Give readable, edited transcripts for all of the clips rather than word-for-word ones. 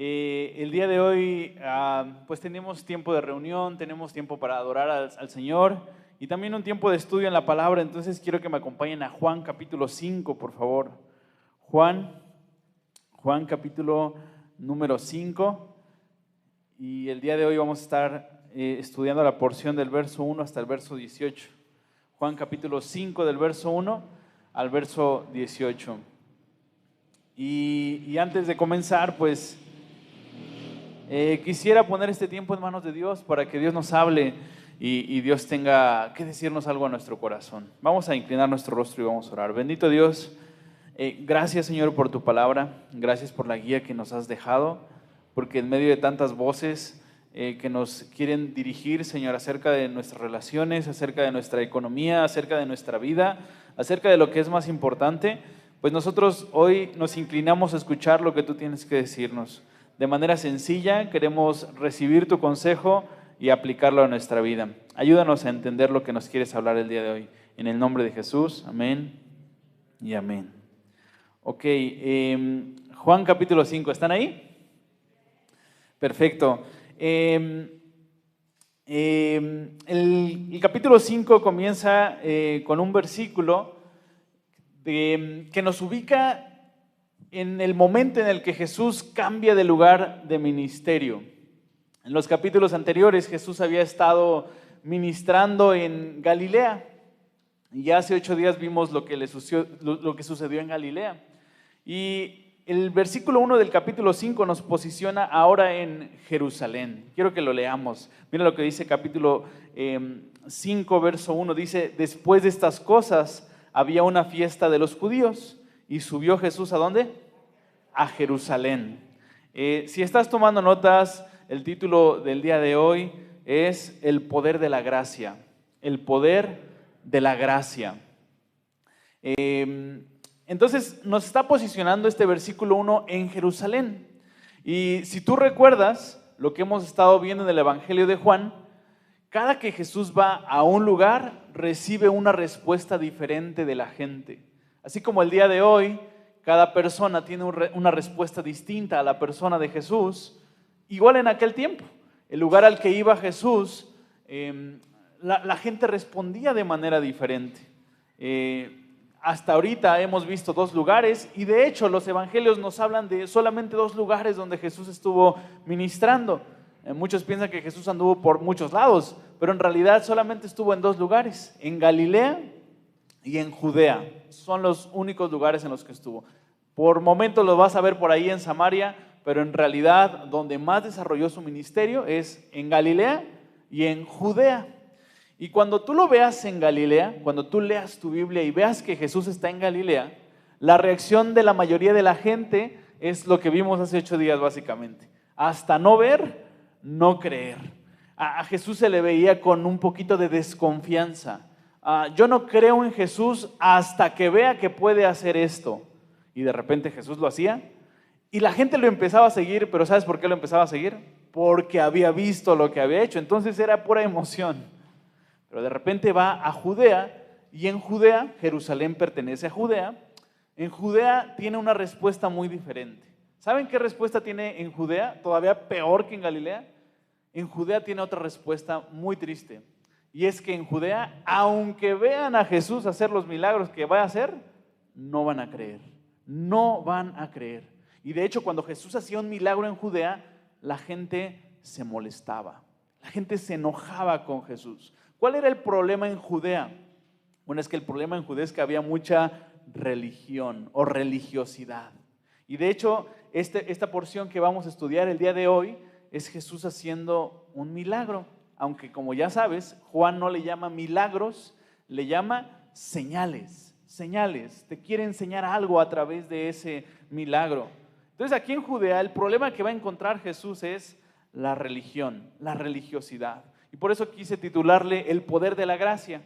El día de hoy pues tenemos tiempo de reunión, tenemos tiempo para adorar al Señor y también un tiempo de estudio en la palabra. Entonces quiero que me acompañen a Juan capítulo 5, por favor. Juan capítulo número 5, y el día de hoy vamos a estar estudiando la porción del verso 1 hasta el verso 18. Juan capítulo 5 del verso 1 al verso 18. Y antes de comenzar, pues quisiera poner este tiempo en manos de Dios para que Dios nos hable y Dios tenga que decirnos algo a nuestro corazón. Vamos a inclinar nuestro rostro y vamos a orar. Bendito Dios, gracias Señor por tu palabra, gracias por la guía que nos has dejado, porque en medio de tantas voces que nos quieren dirigir, Señor, acerca de nuestras relaciones, acerca de nuestra economía, acerca de nuestra vida, acerca de lo que es más importante, pues nosotros hoy nos inclinamos a escuchar lo que tú tienes que decirnos. De manera sencilla queremos recibir tu consejo y aplicarlo a nuestra vida. Ayúdanos a entender lo que nos quieres hablar el día de hoy. En el nombre de Jesús, amén y amén. Ok, Juan capítulo 5, ¿están ahí? Perfecto. El capítulo 5 comienza con un versículo que nos ubica en el momento en el que Jesús cambia de lugar de ministerio. En los capítulos anteriores Jesús había estado ministrando en Galilea y ya hace 8 días vimos lo que sucedió en Galilea. Y el versículo 1 del capítulo 5 nos posiciona ahora en Jerusalén. Quiero que lo leamos. Mira lo que dice capítulo 5, verso 1. Dice: después de estas cosas había una fiesta de los judíos. ¿Y subió Jesús a dónde? A Jerusalén. Si estás tomando notas, el título del día de hoy es El poder de la gracia. El poder de la gracia. Entonces nos está posicionando este versículo 1 en Jerusalén. Y si tú recuerdas lo que hemos estado viendo en el Evangelio de Juan, cada que Jesús va a un lugar, recibe una respuesta diferente de la gente. Así como el día de hoy, cada persona tiene una respuesta distinta a la persona de Jesús, igual en aquel tiempo, el lugar al que iba Jesús, la gente respondía de manera diferente. Hasta ahorita hemos visto 2 lugares y de hecho los evangelios nos hablan de solamente 2 lugares donde Jesús estuvo ministrando. Muchos piensan que Jesús anduvo por muchos lados, pero en realidad solamente estuvo en 2 lugares, en Galilea y en Judea. Son los únicos lugares en los que estuvo. Por momentos lo vas a ver por ahí en Samaria, pero en realidad donde más desarrolló su ministerio es en Galilea y en Judea. Y cuando tú lo veas en Galilea, cuando tú leas tu Biblia y veas que Jesús está en Galilea, la reacción de la mayoría de la gente es lo que vimos hace 8 días básicamente. Hasta no ver, no creer. A Jesús se le veía con un poquito de desconfianza. Yo no creo en Jesús hasta que vea que puede hacer esto. Y de repente Jesús lo hacía y la gente lo empezaba a seguir. Pero ¿sabes por qué lo empezaba a seguir? Porque había visto lo que había hecho. Entonces era pura emoción. Pero de repente va a Judea y en Judea, Jerusalén pertenece a Judea. En Judea tiene una respuesta muy diferente. ¿Saben qué respuesta tiene en Judea? Todavía peor que en Galilea. En Judea tiene otra respuesta muy triste. Y es que en Judea, aunque vean a Jesús hacer los milagros que va a hacer, no van a creer. No van a creer. Y de hecho, cuando Jesús hacía un milagro en Judea, la gente se molestaba. La gente se enojaba con Jesús. ¿Cuál era el problema en Judea? Bueno, es que el problema en Judea es que había mucha religión o religiosidad. Y de hecho, esta porción que vamos a estudiar el día de hoy es Jesús haciendo un milagro. Aunque como ya sabes, Juan no le llama milagros, le llama señales. Señales, te quiere enseñar algo a través de ese milagro. Entonces aquí en Judea el problema que va a encontrar Jesús es la religión, la religiosidad. Y por eso quise titularle El poder de la gracia,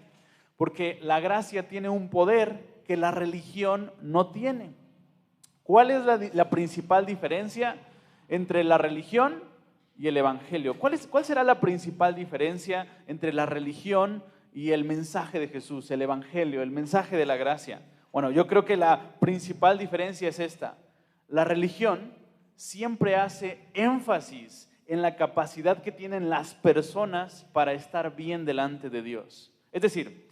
porque la gracia tiene un poder que la religión no tiene. ¿Cuál es la principal diferencia entre la religión y el evangelio? ¿Cuál será la principal diferencia entre la religión y el mensaje de Jesús, el evangelio, el mensaje de la gracia? Bueno, yo creo que la principal diferencia es esta. La religión siempre hace énfasis en la capacidad que tienen las personas para estar bien delante de Dios. Es decir,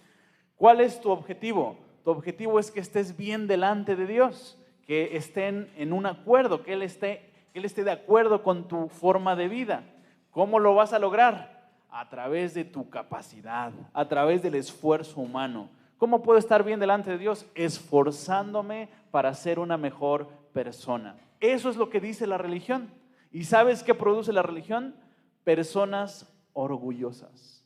¿cuál es tu objetivo? Tu objetivo es que estés bien delante de Dios, que estén en un acuerdo, que Él esté de acuerdo con tu forma de vida. ¿Cómo lo vas a lograr? A través de tu capacidad, a través del esfuerzo humano. ¿Cómo puedo estar bien delante de Dios? Esforzándome para ser una mejor persona. Eso es lo que dice la religión. ¿Y sabes qué produce la religión? Personas orgullosas.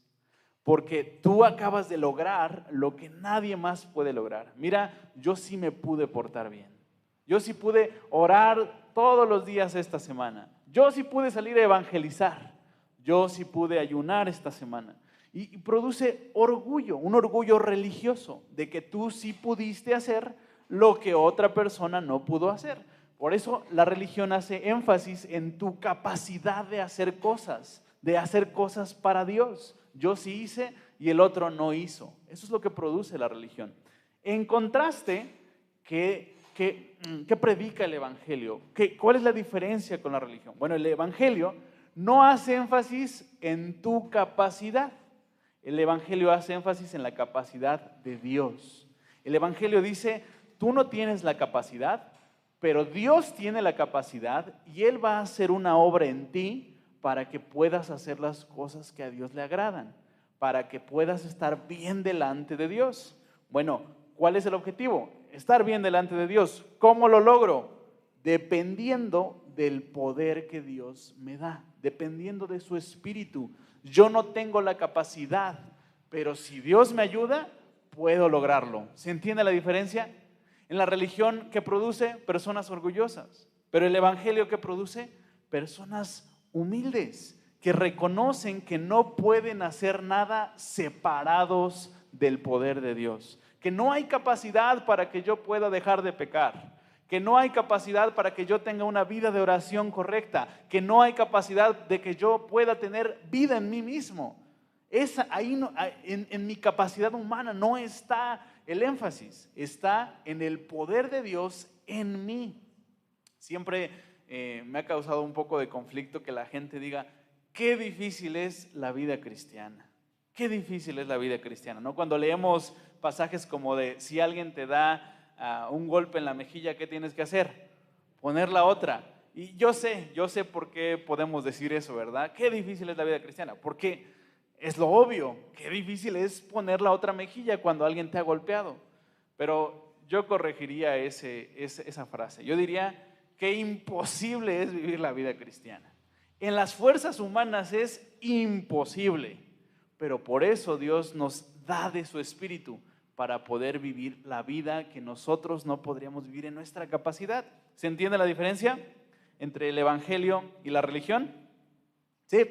Porque tú acabas de lograr lo que nadie más puede lograr. Mira, yo sí me pude portar bien. Yo sí pude orar todos los días esta semana. Yo sí pude salir a evangelizar. Yo sí pude ayunar esta semana. Y produce orgullo, un orgullo religioso de que tú sí pudiste hacer lo que otra persona no pudo hacer. Por eso la religión hace énfasis en tu capacidad de hacer cosas para Dios. Yo sí hice y el otro no hizo. Eso es lo que produce la religión. En contraste, ¿qué predica el Evangelio? ¿Cuál es la diferencia con la religión? Bueno, el Evangelio no hace énfasis en tu capacidad. El Evangelio hace énfasis en la capacidad de Dios. El Evangelio dice, tú no tienes la capacidad, pero Dios tiene la capacidad y Él va a hacer una obra en ti para que puedas hacer las cosas que a Dios le agradan, para que puedas estar bien delante de Dios. Bueno, ¿cuál es el objetivo? Estar bien delante de Dios. ¿Cómo lo logro? Dependiendo del poder que Dios me da, dependiendo de su espíritu. Yo no tengo la capacidad, pero si Dios me ayuda, puedo lograrlo. ¿Se entiende la diferencia? En la religión, ¿qué produce? Personas orgullosas. Pero el Evangelio, ¿qué produce? Personas humildes, que reconocen que no pueden hacer nada separados del poder de Dios. Que no hay capacidad para que yo pueda dejar de pecar. Que no hay capacidad para que yo tenga una vida de oración correcta. Que no hay capacidad de que yo pueda tener vida en mí mismo. En mi capacidad humana no está el énfasis, está en el poder de Dios en mí. Siempre me ha causado un poco de conflicto que la gente diga, qué difícil es la vida cristiana. Qué difícil es la vida cristiana, ¿no? Cuando leemos pasajes como de, si alguien te da un golpe en la mejilla, ¿qué tienes que hacer? Poner la otra. Y yo sé por qué podemos decir eso, ¿verdad? Qué difícil es la vida cristiana, porque es lo obvio, qué difícil es poner la otra mejilla cuando alguien te ha golpeado. Pero yo corregiría esa frase. Yo diría, qué imposible es vivir la vida cristiana. En las fuerzas humanas es imposible, pero por eso Dios nos da de su espíritu para poder vivir la vida que nosotros no podríamos vivir en nuestra capacidad. ¿Se entiende la diferencia entre el Evangelio y la religión? ¿Sí?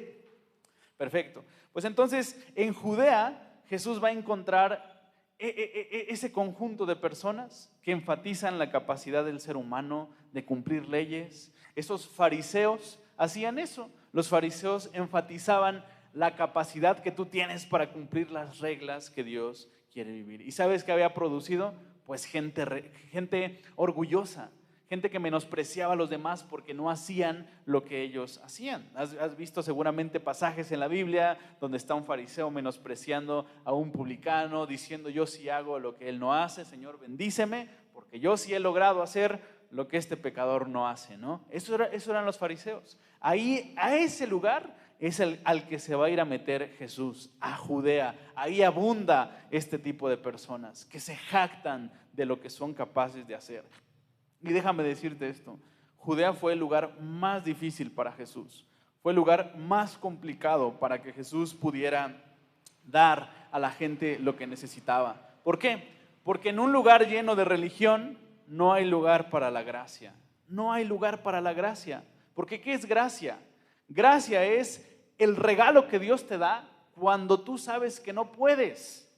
Perfecto. Pues entonces, en Judea, Jesús va a encontrar ese conjunto de personas que enfatizan la capacidad del ser humano de cumplir leyes. Esos fariseos hacían eso. Los fariseos enfatizaban la capacidad que tú tienes para cumplir las reglas que Dios quiere vivir. ¿Y sabes qué había producido? Pues gente orgullosa, gente que menospreciaba a los demás porque no hacían lo que ellos hacían. Has visto seguramente pasajes en la Biblia donde está un fariseo menospreciando a un publicano, diciendo, yo sí hago lo que él no hace, Señor, bendíceme, porque yo sí he logrado hacer lo que este pecador no hace, ¿no? Eso eran los fariseos. Ahí, a ese lugar es al que se va a ir a meter Jesús, a Judea. Ahí abunda este tipo de personas que se jactan de lo que son capaces de hacer. Y déjame decirte esto, Judea fue el lugar más difícil para Jesús. Fue el lugar más complicado para que Jesús pudiera dar a la gente lo que necesitaba. ¿Por qué? Porque en un lugar lleno de religión no hay lugar para la gracia. No hay lugar para la gracia. Porque ¿qué es gracia? Gracia es el regalo que Dios te da cuando tú sabes que no puedes.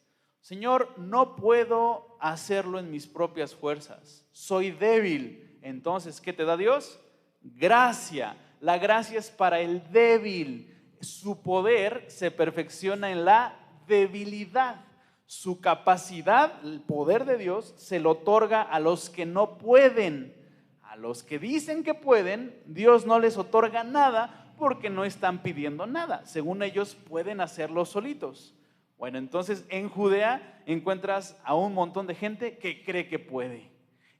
Señor, no puedo hacerlo en mis propias fuerzas. Soy débil. Entonces, ¿qué te da Dios? Gracia. La gracia es para el débil. Su poder se perfecciona en la debilidad. Su capacidad, el poder de Dios, se lo otorga a los que no pueden. A los que dicen que pueden, Dios no les otorga nada porque no están pidiendo nada. Según ellos, pueden hacerlo solitos. Bueno, entonces en Judea encuentras a un montón de gente que cree que puede.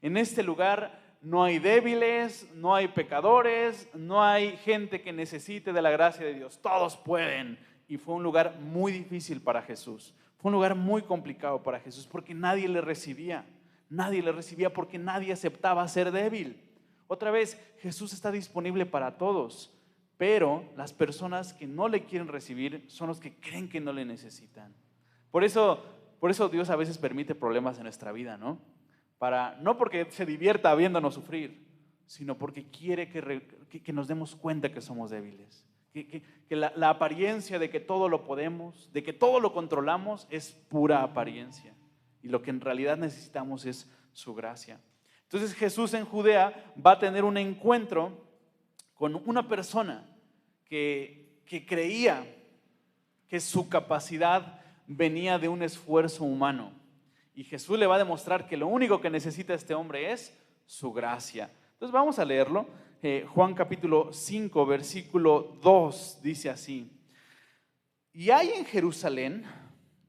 En este lugar no hay débiles, no hay pecadores, no hay gente que necesite de la gracia de Dios. Todos pueden. Y fue un lugar muy difícil para Jesús. Fue un lugar muy complicado para Jesús porque nadie le recibía. Nadie le recibía porque nadie aceptaba ser débil. Otra vez, Jesús está disponible para todos, pero las personas que no le quieren recibir son los que creen que no le necesitan. Por eso Dios a veces permite problemas en nuestra vida, ¿no? No porque se divierta viéndonos sufrir, sino porque quiere que nos demos cuenta que somos débiles. Que la apariencia de que todo lo podemos, de que todo lo controlamos, es pura apariencia. Y lo que en realidad necesitamos es su gracia. Entonces Jesús en Judea va a tener un encuentro con una persona que creía que su capacidad venía de un esfuerzo humano. Y Jesús le va a demostrar que lo único que necesita este hombre es su gracia. Entonces vamos a leerlo. Juan capítulo 5, versículo 2 dice así: y hay en Jerusalén,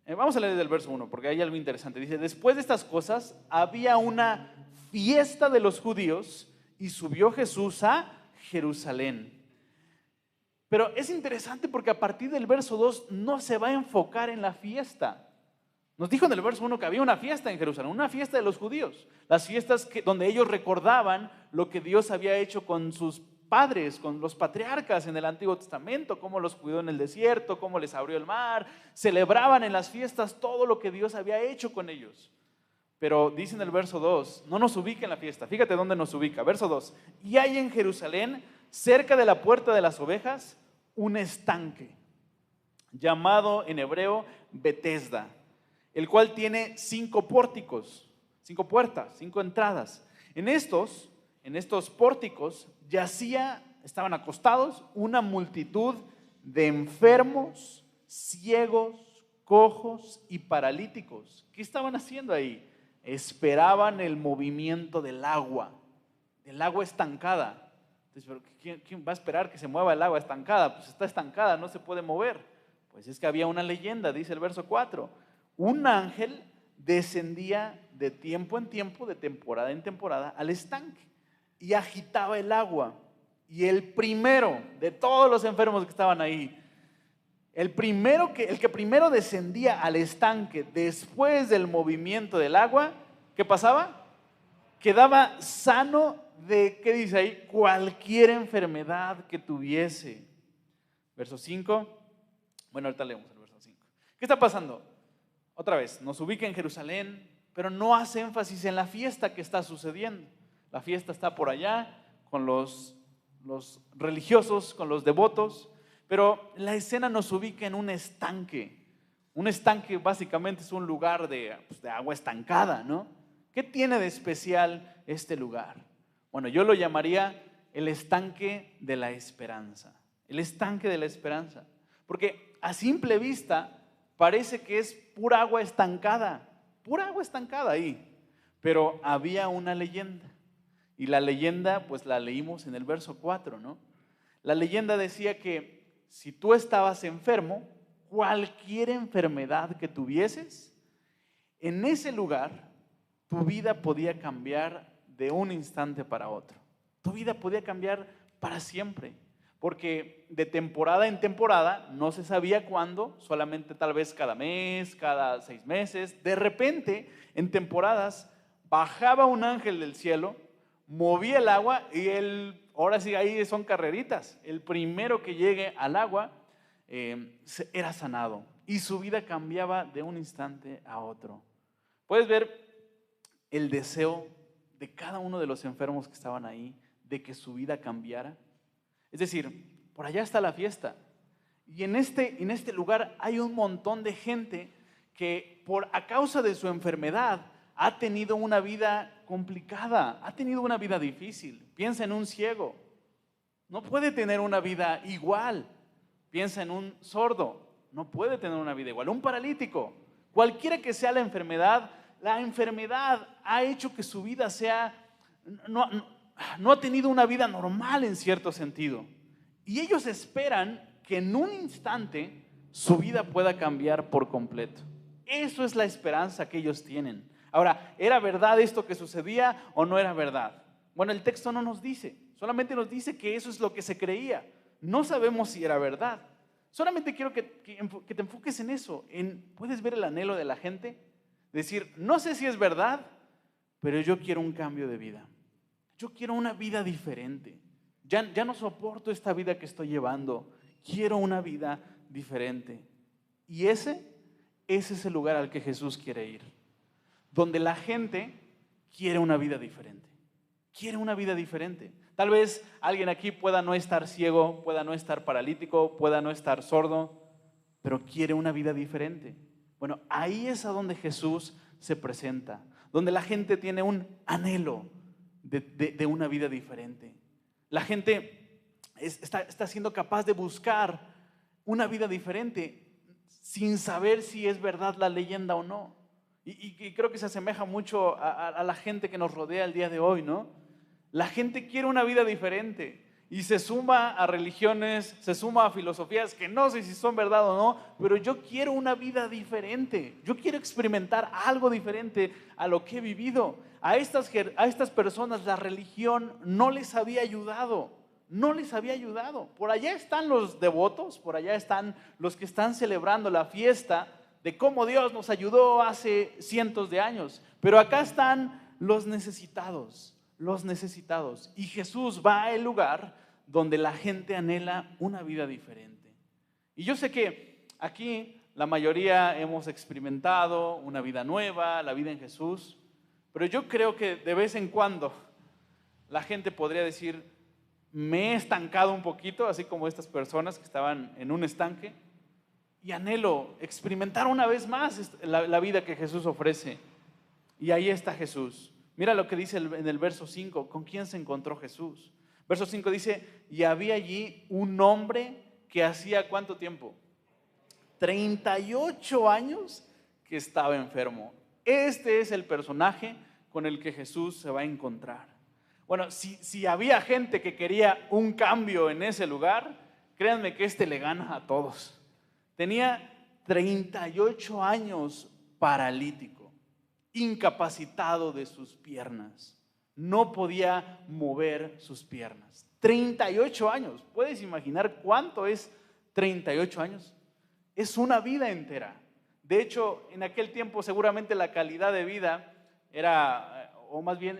vamos a leer desde el verso 1 porque hay algo interesante. Dice: después de estas cosas había una fiesta de los judíos y subió Jesús a Jerusalén. Pero es interesante porque a partir del verso 2 no se va a enfocar en la fiesta. Nos dijo en el verso 1 que había una fiesta en Jerusalén, una fiesta de los judíos. Las fiestas donde ellos recordaban lo que Dios había hecho con sus padres, con los patriarcas en el Antiguo Testamento, cómo los cuidó en el desierto, cómo les abrió el mar. Celebraban en las fiestas todo lo que Dios había hecho con ellos. Pero dice en el verso 2, no nos ubica en la fiesta. Fíjate dónde nos ubica. Verso 2: y hay en Jerusalén, cerca de la puerta de las ovejas, un estanque, llamado en hebreo Betesda, el cual tiene 5 pórticos, 5 puertas, 5 entradas. En estos pórticos estaban acostados una multitud de enfermos, ciegos, cojos y paralíticos. ¿Qué estaban haciendo ahí? Esperaban el movimiento del agua estancada. Entonces, ¿pero quién va a esperar que se mueva el agua estancada? Pues está estancada, no se puede mover. Pues es que había una leyenda, dice el verso 4. Un ángel descendía de tiempo en tiempo, de temporada en temporada, al estanque y agitaba el agua. Y el primero de todos los enfermos que estaban ahí, el que primero descendía al estanque después del movimiento del agua, ¿qué pasaba? Quedaba sano de, ¿qué dice ahí? Cualquier enfermedad que tuviese. Verso 5. Bueno, ahorita leemos el verso 5. ¿Qué está pasando? Otra vez, nos ubica en Jerusalén, pero no hace énfasis en la fiesta que está sucediendo. La fiesta está por allá con los religiosos, con los devotos, pero la escena nos ubica en un estanque. Un estanque básicamente es un lugar de agua estancada, ¿no? ¿Qué tiene de especial este lugar? Bueno, yo lo llamaría el estanque de la esperanza. El estanque de la esperanza. Porque a simple vista parece que es pura agua estancada ahí. Pero había una leyenda. Y la leyenda, pues la leímos en el verso 4, ¿no? La leyenda decía que si tú estabas enfermo, cualquier enfermedad que tuvieses, en ese lugar tu vida podía cambiar de un instante para otro. Tu vida podía cambiar para siempre. Porque de temporada en temporada, no se sabía cuándo, solamente tal vez cada mes, cada 6 meses. De repente, en temporadas, bajaba un ángel del cielo, movía el agua y ahora sí, ahí son carreritas. El primero que llegue al agua era sanado y su vida cambiaba de un instante a otro. Puedes ver el deseo de cada uno de los enfermos que estaban ahí, de que su vida cambiara. Es decir, por allá está la fiesta. Y en este lugar hay un montón de gente que a causa de su enfermedad ha tenido una vida complicada, ha tenido una vida difícil. Piensa en un ciego. No puede tener una vida igual. Piensa en un sordo. No puede tener una vida igual. Un paralítico. Cualquiera que sea la enfermedad ha hecho que su vida sea... no ha tenido una vida normal en cierto sentido. Y ellos esperan que en un instante su vida pueda cambiar por completo. Eso es la esperanza que ellos tienen. Ahora, ¿era verdad esto que sucedía o no era verdad? Bueno, el texto no nos dice, solamente nos dice que eso es lo que se creía. No sabemos si era verdad. Solamente quiero que te enfoques en eso, ¿puedes ver el anhelo de la gente? Decir, no sé si es verdad, pero yo quiero un cambio de vida. Yo quiero una vida diferente. Ya no soporto esta vida que estoy llevando. Quiero una vida diferente. Y ese es el lugar al que Jesús quiere ir. Donde la gente quiere una vida diferente. Quiere una vida diferente. Tal vez alguien aquí pueda no estar ciego, pueda no estar paralítico, pueda no estar sordo, pero quiere una vida diferente. Bueno, ahí es a donde Jesús se presenta, donde la gente tiene un anhelo de una vida diferente. La gente está siendo capaz de buscar una vida diferente sin saber si es verdad la leyenda o no. Y creo que se asemeja mucho a la gente que nos rodea el día de hoy, ¿no? La gente quiere una vida diferente y se suma a religiones, se suma a filosofías que no sé si son verdad o no, pero yo quiero una vida diferente. Yo quiero experimentar algo diferente a lo que he vivido. A estas personas la religión no les había ayudado. No les había ayudado. Por allá están los devotos, por allá están los que están celebrando la fiesta de cómo Dios nos ayudó hace cientos de años. Pero acá están los necesitados. Y Jesús va al lugar donde la gente anhela una vida diferente. Y yo sé que aquí la mayoría hemos experimentado una vida nueva, la vida en Jesús, pero yo creo que de vez en cuando la gente podría decir, me he estancado un poquito, así como estas personas que estaban en un estanque, y anhelo experimentar una vez más la vida que Jesús ofrece. Y ahí está Jesús. Mira lo que dice en el verso 5, ¿con quién se encontró Jesús? Verso 5 dice, y había allí un hombre que hacía ¿cuánto tiempo? 38 años que estaba enfermo. Este es el personaje con el que Jesús se va a encontrar. Bueno, si había gente que quería un cambio en ese lugar, créanme que este le gana a todos. Tenía 38 años paralítico, incapacitado de sus piernas. No podía mover sus piernas. 38 años. ¿Puedes imaginar cuánto es 38 años? Es una vida entera. De hecho, en aquel tiempo seguramente la calidad de vida era, o más bien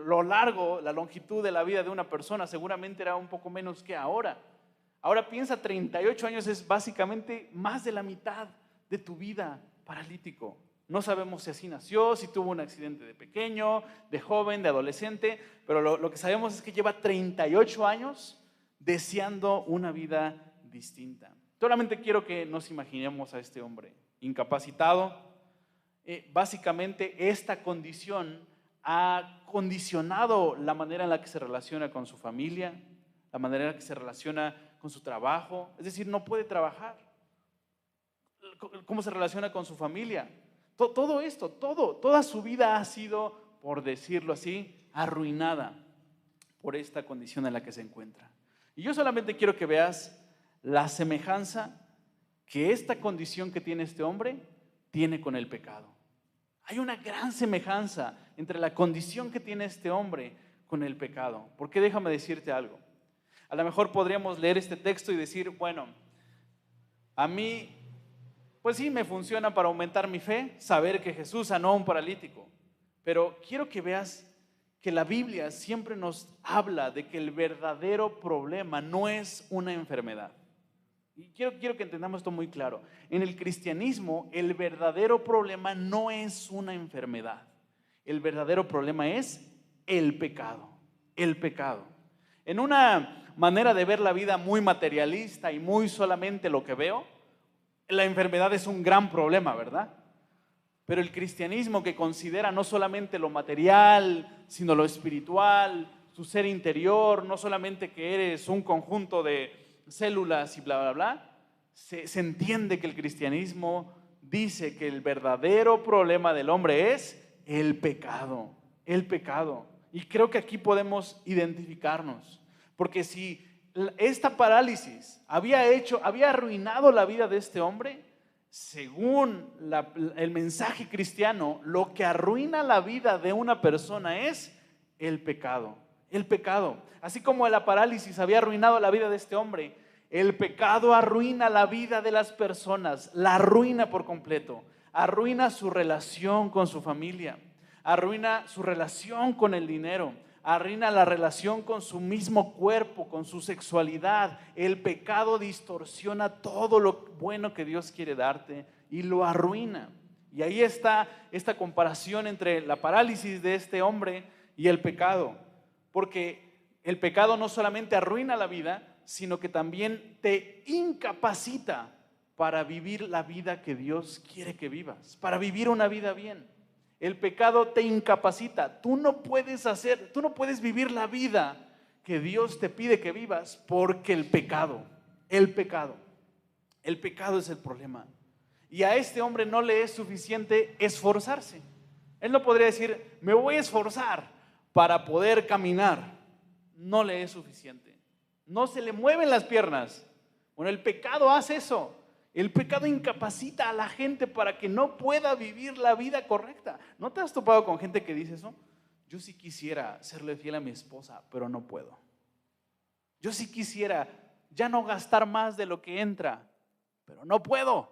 lo largo, la longitud de la vida de una persona seguramente era un poco menos que ahora. Ahora piensa, 38 años es básicamente más de la mitad de tu vida paralítico. No sabemos si así nació, si tuvo un accidente de pequeño, de joven, de adolescente, pero lo que sabemos es que lleva 38 años deseando una vida distinta. Solamente quiero que nos imaginemos a este hombre incapacitado. Básicamente esta condición ha condicionado la manera en la que se relaciona con su familia, la manera en la que se relaciona con su trabajo, es decir, no puede trabajar. ¿Cómo se relaciona con su familia? Todo esto, toda su vida ha sido, por decirlo así, arruinada por esta condición en la que se encuentra. Y yo solamente quiero que veas la semejanza que esta condición que tiene este hombre tiene con el pecado. Hay una gran semejanza entre la condición que tiene este hombre con el pecado. Porque déjame decirte algo. A lo mejor podríamos leer este texto y decir, bueno, a mí, pues sí, me funciona para aumentar mi fe, saber que Jesús sanó a un paralítico. Pero quiero que veas que la Biblia siempre nos habla de que el verdadero problema no es una enfermedad. Y quiero que entendamos esto muy claro. En el cristianismo, el verdadero problema no es una enfermedad. El verdadero problema es el pecado. El pecado. En una manera de ver la vida muy materialista y muy solamente lo que veo, la enfermedad es un gran problema, ¿verdad? Pero el cristianismo, que considera no solamente lo material, sino lo espiritual, tu ser interior, no solamente que eres un conjunto de células y bla, bla, bla, se entiende que el cristianismo dice que el verdadero problema del hombre es el pecado. El pecado. Y creo que aquí podemos identificarnos, porque si esta parálisis había arruinado la vida de este hombre, según el mensaje cristiano, lo que arruina la vida de una persona es el pecado. El pecado. Así como la parálisis había arruinado la vida de este hombre, el pecado arruina la vida de las personas, la arruina por completo. Arruina su relación con su familia, arruina su relación con el dinero, arruina la relación con su mismo cuerpo, con su sexualidad. El pecado distorsiona todo lo bueno que Dios quiere darte y lo arruina. Y ahí está esta comparación entre la parálisis de este hombre y el pecado. Porque el pecado no solamente arruina la vida, sino que también te incapacita para vivir la vida que Dios quiere que vivas, para vivir una vida bien. El pecado te incapacita. Tú no puedes vivir la vida que Dios te pide que vivas porque el pecado es el problema. Y a este hombre no le es suficiente esforzarse. Él no podría decir, me voy a esforzar para poder caminar. No le es suficiente. No se le mueven las piernas. Bueno, el pecado hace eso. El pecado incapacita a la gente para que no pueda vivir la vida correcta. ¿No te has topado con gente que dice eso? Yo sí quisiera serle fiel a mi esposa, pero no puedo. Yo sí quisiera ya no gastar más de lo que entra, pero no puedo.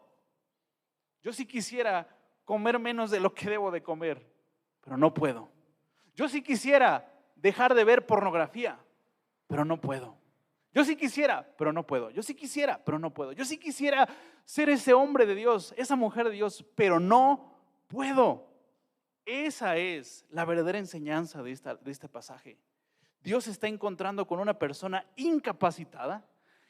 Yo sí quisiera comer menos de lo que debo de comer, pero no puedo. Yo sí quisiera dejar de ver pornografía, pero no puedo. Yo sí quisiera, pero no puedo. Yo sí quisiera, pero no puedo. Yo sí quisiera ser ese hombre de Dios, esa mujer de Dios, pero no puedo. Esa es la verdadera enseñanza de este pasaje. Dios se está encontrando con una persona incapacitada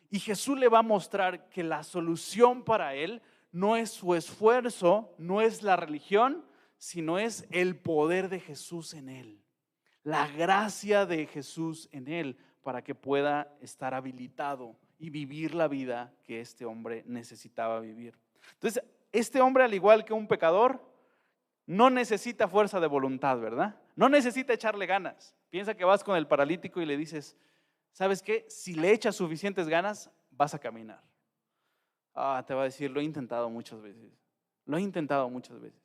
y Jesús le va a mostrar que la solución para él no es su esfuerzo, no es la religión, sino es el poder de Jesús en él. La gracia de Jesús en él, para que pueda estar habilitado y vivir la vida que este hombre necesitaba vivir. Entonces, este hombre, al igual que un pecador, no necesita fuerza de voluntad, ¿verdad? No necesita echarle ganas. Piensa que vas con el paralítico y le dices, ¿sabes qué? Si le echas suficientes ganas, vas a caminar. Te va a decir, lo he intentado muchas veces. Lo he intentado muchas veces.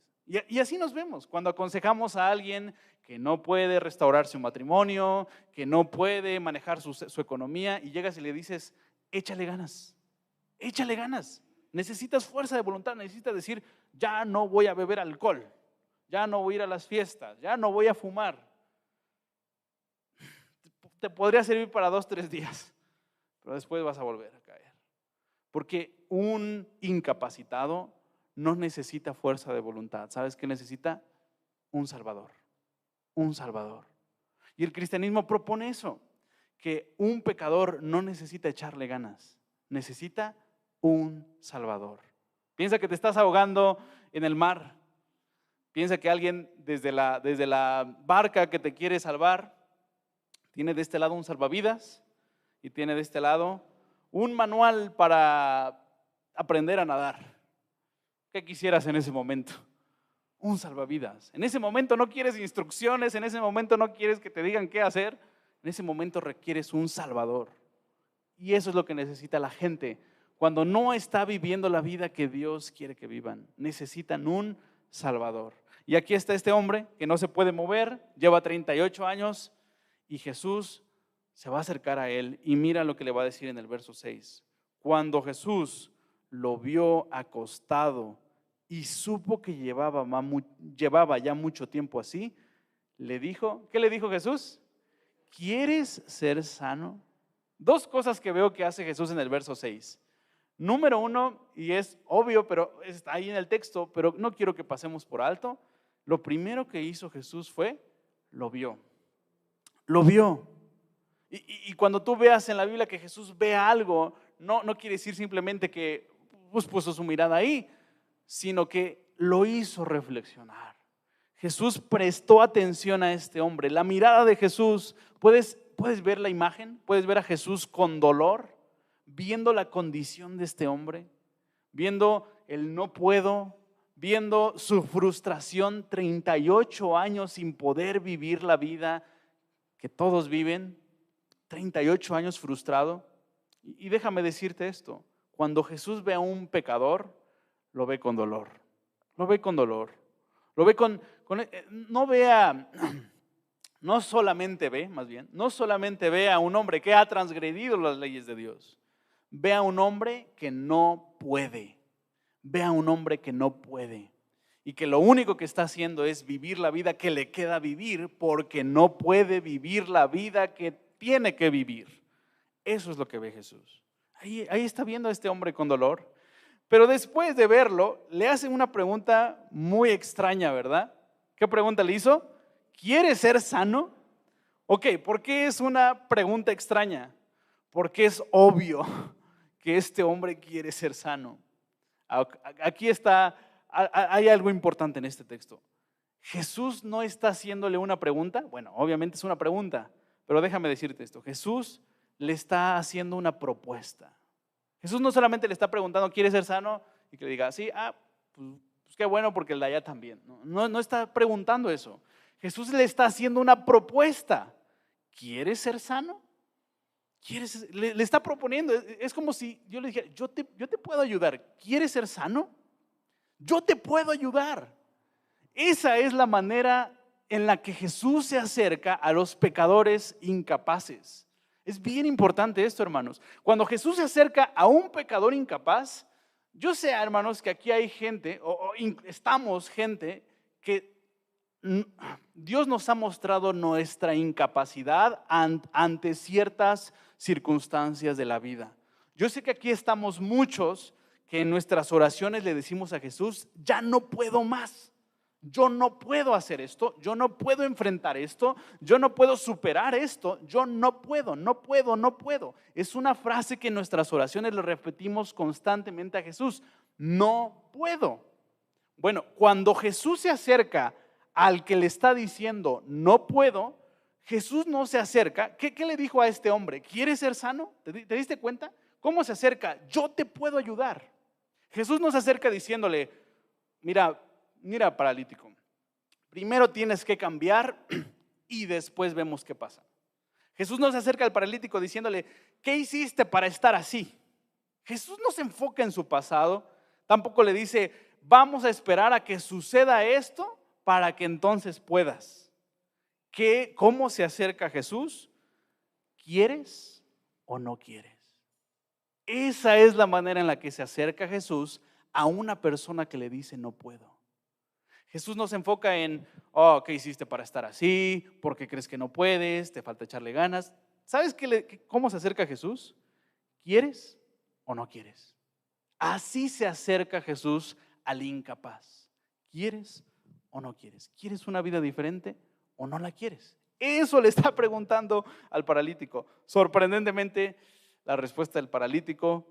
Y así nos vemos cuando aconsejamos a alguien que no puede restaurar su matrimonio, que no puede manejar su economía, y llegas y le dices, échale ganas, necesitas fuerza de voluntad, necesitas decir, ya no voy a beber alcohol, ya no voy a ir a las fiestas, ya no voy a fumar. Te podría servir para 2-3 días, pero después vas a volver a caer, porque un incapacitado no necesita fuerza de voluntad. ¿Sabes qué necesita? Un Salvador. Un Salvador. Y el cristianismo propone eso, que un pecador no necesita echarle ganas, necesita un Salvador. Piensa que te estás ahogando en el mar. Piensa que alguien desde la barca que te quiere salvar tiene de este lado un salvavidas y tiene de este lado un manual para aprender a nadar. ¿Qué quisieras en ese momento? Un salvavidas. En ese momento no quieres instrucciones, en ese momento no quieres que te digan qué hacer, en ese momento requieres un Salvador. Y eso es lo que necesita la gente cuando no está viviendo la vida que Dios quiere que vivan. Necesitan un Salvador. Y aquí está este hombre que no se puede mover, lleva 38 años y Jesús se va a acercar a él y mira lo que le va a decir en el verso 6. Cuando Jesús lo vio acostado y supo que llevaba ya mucho tiempo así, le dijo, ¿qué le dijo Jesús? ¿Quieres ser sano? 2 cosas que veo que hace Jesús en el verso 6. Número 1, y es obvio, pero está ahí en el texto, pero no quiero que pasemos por alto. Lo primero que hizo Jesús fue, lo vio. Lo vio. Y cuando tú veas en la Biblia que Jesús ve algo, no quiere decir simplemente que puso su mirada ahí, sino que lo hizo reflexionar. Jesús prestó atención a este hombre. La mirada de Jesús, ¿puedes ver la imagen? ¿Puedes ver a Jesús con dolor? Viendo la condición de este hombre, viendo el no puedo, viendo su frustración, 38 años sin poder vivir la vida que todos viven, 38 años frustrado. Y déjame decirte esto, cuando Jesús ve a un pecador, lo ve con dolor, lo ve con dolor, lo ve no solamente ve a un hombre que ha transgredido las leyes de Dios, ve a un hombre que no puede, ve a un hombre que no puede y que lo único que está haciendo es vivir la vida que le queda vivir porque no puede vivir la vida que tiene que vivir. Eso es lo que ve Jesús. Ahí está viendo a este hombre con dolor, pero después de verlo, le hacen una pregunta muy extraña, ¿verdad? ¿Qué pregunta le hizo? ¿Quieres ser sano? Ok, ¿por qué es una pregunta extraña? Porque es obvio que este hombre quiere ser sano. Aquí hay algo importante en este texto. Jesús no está haciéndole una pregunta, bueno, obviamente es una pregunta, pero déjame decirte esto, Jesús le está haciendo una propuesta. Jesús no solamente le está preguntando, ¿quieres ser sano? Y que le diga, sí, pues qué bueno porque el de allá también. No está preguntando eso. Jesús le está haciendo una propuesta. ¿Quieres ser sano? Le está proponiendo, es como si yo le dijera, yo te puedo ayudar. ¿Quieres ser sano? Yo te puedo ayudar. Esa es la manera en la que Jesús se acerca a los pecadores incapaces. Es bien importante esto, hermanos. Cuando Jesús se acerca a un pecador incapaz, yo sé, hermanos, que aquí hay gente, estamos gente, que Dios nos ha mostrado nuestra incapacidad ante ciertas circunstancias de la vida. Yo sé que aquí estamos muchos que en nuestras oraciones le decimos a Jesús, ya no puedo más. Yo no puedo hacer esto, yo no puedo enfrentar esto, yo no puedo superar esto, yo no puedo. Es una frase que en nuestras oraciones le repetimos constantemente a Jesús, no puedo. Bueno, cuando Jesús se acerca al que le está diciendo no puedo, Jesús no se acerca. ¿Qué le dijo a este hombre? ¿Quieres ser sano? ¿Te diste cuenta? ¿Cómo se acerca? Yo te puedo ayudar. Jesús no se acerca diciéndole, mira paralítico, primero tienes que cambiar y después vemos qué pasa. Jesús no se acerca al paralítico diciéndole, ¿qué hiciste para estar así? Jesús no se enfoca en su pasado, tampoco le dice, vamos a esperar a que suceda esto para que entonces puedas. ¿Cómo se acerca Jesús? ¿Quieres o no quieres? Esa es la manera en la que se acerca Jesús a una persona que le dice no puedo. Jesús no se enfoca en, ¿qué hiciste para estar así? ¿Por qué crees que no puedes? ¿Te falta echarle ganas? ¿Sabes cómo se acerca Jesús? ¿Quieres o no quieres? Así se acerca Jesús al incapaz. ¿Quieres o no quieres? ¿Quieres una vida diferente o no la quieres? Eso le está preguntando al paralítico. Sorprendentemente, la respuesta del paralítico,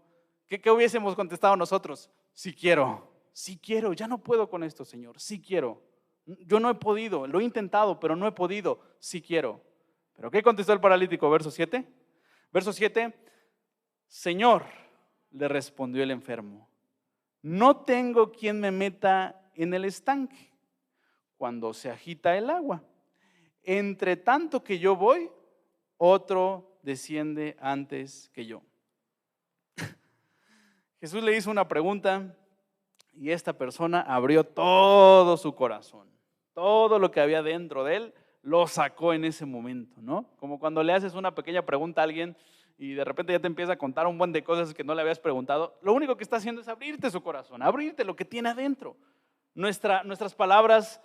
¿qué hubiésemos contestado nosotros? Sí quiero, ya no puedo con esto, Señor, sí quiero. Yo no he podido, lo he intentado, pero no he podido, sí quiero. ¿Pero qué contestó el paralítico? Verso 7. Verso 7, Señor, le respondió el enfermo, no tengo quien me meta en el estanque cuando se agita el agua. Entre tanto que yo voy, otro desciende antes que yo. Jesús le hizo una pregunta y esta persona abrió todo su corazón. Todo lo que había dentro de él lo sacó en ese momento, ¿no? Como cuando le haces una pequeña pregunta a alguien y de repente ya te empieza a contar un buen de cosas que no le habías preguntado. Lo único que está haciendo es abrirte su corazón, abrirte lo que tiene adentro. Nuestras palabras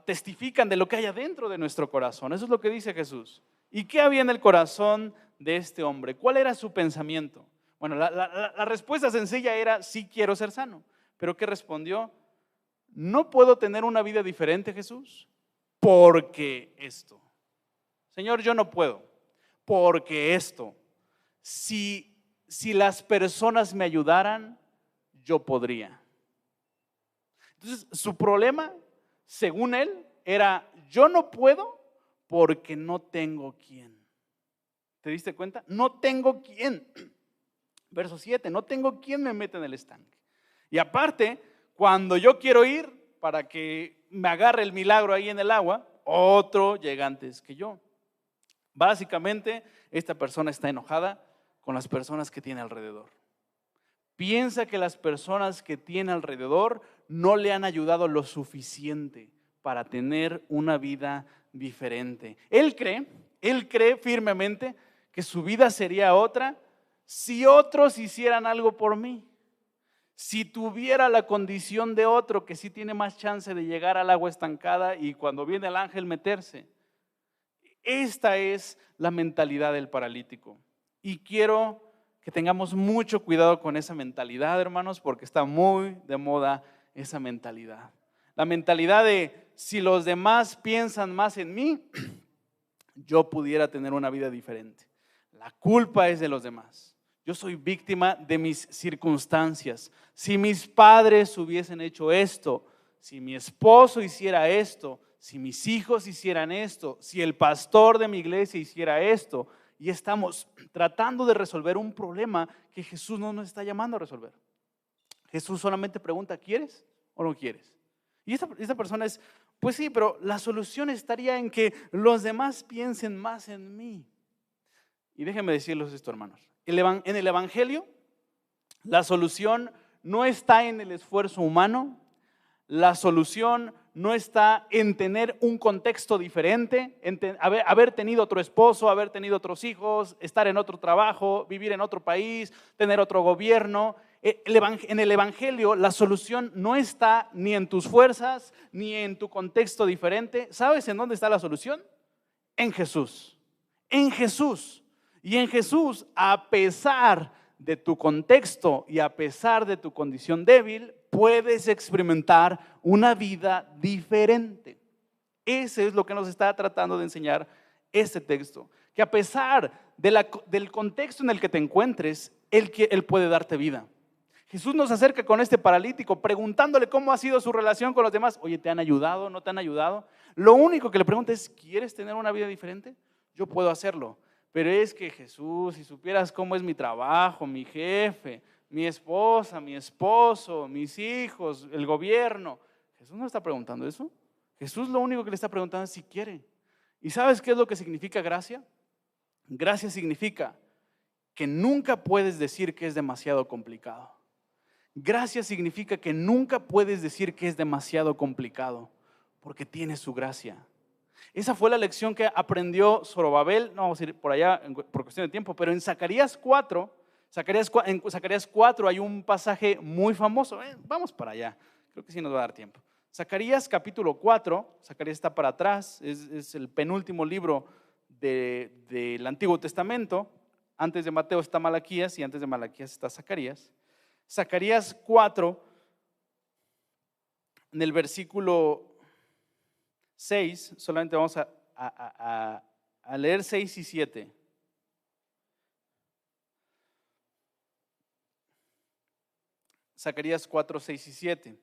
testifican de lo que hay adentro de nuestro corazón. Eso es lo que dice Jesús. ¿Y qué había en el corazón de este hombre? ¿Cuál era su pensamiento? Bueno, la respuesta sencilla era, sí quiero ser sano. ¿Pero qué respondió? ¿No puedo tener una vida diferente, Jesús? Porque esto. Señor, yo no puedo. Porque esto. Si las personas me ayudaran, yo podría. Entonces, su problema, según él, era, yo no puedo porque no tengo quién. ¿Te diste cuenta? No tengo quién. Verso 7, no tengo quien me meta en el estanque. Y aparte, cuando yo quiero ir para que me agarre el milagro ahí en el agua, otro llega antes que yo. Básicamente, esta persona está enojada con las personas que tiene alrededor. Piensa que las personas que tiene alrededor no le han ayudado lo suficiente para tener una vida diferente. Él cree firmemente que su vida sería otra si otros hicieran algo por mí. Si tuviera la condición de otro que sí tiene más chance de llegar al agua estancada y cuando viene el ángel meterse. Esta es la mentalidad del paralítico. Y quiero que tengamos mucho cuidado con esa mentalidad, hermanos, porque está muy de moda esa mentalidad. La mentalidad de si los demás piensan más en mí, yo pudiera tener una vida diferente. La culpa es de los demás. Yo soy víctima de mis circunstancias. Si mis padres hubiesen hecho esto, si mi esposo hiciera esto, si mis hijos hicieran esto, si el pastor de mi iglesia hiciera esto, y estamos tratando de resolver un problema que Jesús no nos está llamando a resolver. Jesús solamente pregunta, ¿quieres o no quieres? Y esta persona es, pues sí, pero la solución estaría en que los demás piensen más en mí. Y déjenme decirles esto, hermanos. En el Evangelio, la solución no está en el esfuerzo humano, la solución no está en tener un contexto diferente, en haber tenido otro esposo, haber tenido otros hijos, estar en otro trabajo, vivir en otro país, tener otro gobierno. En el Evangelio la solución no está ni en tus fuerzas, ni en tu contexto diferente. ¿Sabes en dónde está la solución? En Jesús. En Jesús. Y en Jesús, a pesar de tu contexto y a pesar de tu condición débil, puedes experimentar una vida diferente. Ese es lo que nos está tratando de enseñar este texto. Que a pesar del contexto en el que te encuentres, Él puede darte vida. Jesús nos acerca con este paralítico preguntándole cómo ha sido su relación con los demás. Oye, ¿te han ayudado? ¿No te han ayudado? Lo único que le pregunta es, ¿quieres tener una vida diferente? Yo puedo hacerlo. Pero es que Jesús, si supieras cómo es mi trabajo, mi jefe, mi esposa, mi esposo, mis hijos, el gobierno. Jesús no está preguntando eso. Jesús lo único que le está preguntando es si quiere. ¿Y sabes qué es lo que significa gracia? Gracia significa que nunca puedes decir que es demasiado complicado. Gracia significa que nunca puedes decir que es demasiado complicado, porque tiene su gracia. Esa fue la lección que aprendió Zorobabel, no vamos a ir por allá por cuestión de tiempo, pero en Zacarías 4 hay un pasaje muy famoso. Vamos para allá, creo que sí nos va a dar tiempo. Zacarías capítulo 4, Zacarías está para atrás, es el penúltimo libro del Antiguo Testamento. Antes de Mateo está Malaquías y antes de Malaquías está Zacarías. Zacarías 4, en el versículo 6, solamente vamos a leer 6 y 7. Zacarías 4, 6 y 7.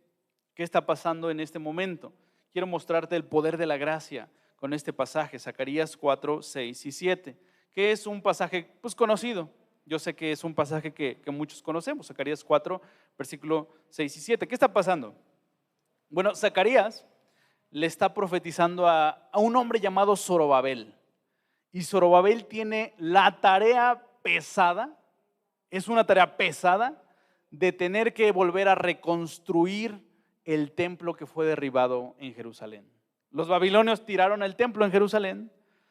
¿Qué está pasando en este momento? Quiero mostrarte el poder de la gracia con este pasaje, Zacarías 4, 6 y 7, que es un pasaje pues conocido. Yo sé que es un pasaje que muchos conocemos, Zacarías 4, versículo 6 y 7. ¿Qué está pasando? Bueno, Zacarías le está profetizando a un hombre llamado Zorobabel. Y Zorobabel tiene la tarea pesada, es una tarea pesada de tener que volver a reconstruir el templo que fue derribado en Jerusalén. Los babilonios tiraron el templo en Jerusalén,